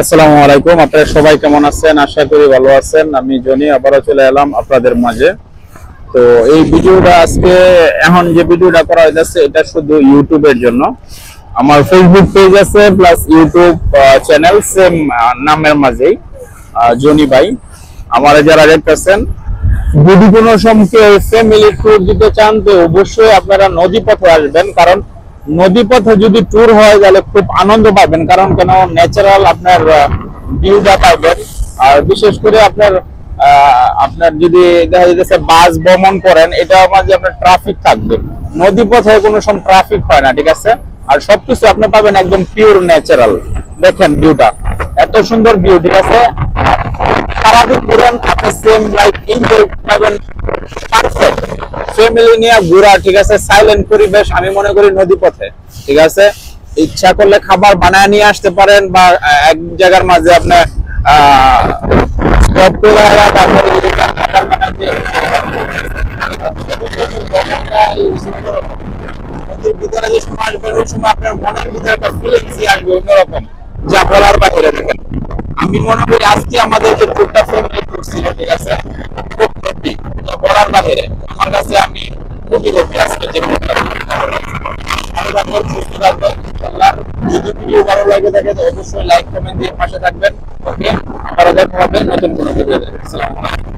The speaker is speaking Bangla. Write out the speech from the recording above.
আসসালামু আলাইকুম। আপনারা সবাই কেমন আছেন? আশা করি ভালো আছেন। আমি জনি আবারও চলে এলাম আপনাদের মাঝে। তো এই ভিডিওটা আজকে এখন যে ভিডিওটা করা হয়েছে এটা শুধু ইউটিউবের জন্য। আমার ফেসবুক পেজ আছে প্লাস ইউটিউব চ্যানেল সেম নামের মাঝেই, জনি ভাই। আমার যারা দেখতেছেন, যদি কোনো ফ্যামিলি ট্যুর দিতে চান তো অবশ্যই আপনারা নদীপথে আসবেন, কারণ নদীপথে যদি ট্যুর হয় তাহলে খুব আনন্দ পাবেন। কারণ কেন, ন্যাচারাল আপনার ভিউটা পাবেন। আর বিশেষ করে আপনার আপনার যদি দেখা যাচ্ছে বাস ভ্রমণ করেন, এটা মাঝে আপনার ট্রাফিক থাকবে। নদীপথে কোনো সময় ট্রাফিক হয় না, ঠিক আছে। আর সবকিছু আপনি পাবেন একদম পিওর ন্যাচারাল। দেখেন ভিউটা, এত সুন্দর ভিউ, ঠিক আছে। সারাদিন ঘুরেন, আপনি সেম লাইফ এনজয় পাবেন। পারফেক্ট ফ্যামিলি নিয়ে ঘোরা, ঠিক আছে। সাইলেন্ট পরিবেশ, আমি মনে করি নদী পথে, ঠিক আছে। ইচ্ছা করলে খাবার বানায় নিয়ে আসতে পারেন, বা এক জায়গার মাঝে আপনি স্টপ করে তারপরে যদি নদীর ভিতরে যে সময় আসবেন, ওই সময় আপনার মনের ভিতরে একটা ফিলিংস আসবে অন্যরকম, যা বলার বাইরে। দেখেন, আমি মনে করি আজকে আমাদের যে ট্যুরটা ফ্যামিলি ট্যুর ছিল, ঠিক আছে, খুব হ্যাপি, বলার বাইরে। আমার কাছে আমি খুবই হ্যাপি আজকে যে ট্যুরটা। যদি ভিডিও ভালো লাগে থাকে তো অবশ্যই লাইক কমেন্ট দিয়ে পাশে থাকবেন। ওকে, আবারও দেখা হবে নতুন কোনো ভিডিওতে। আসসালামু আলাইকুম।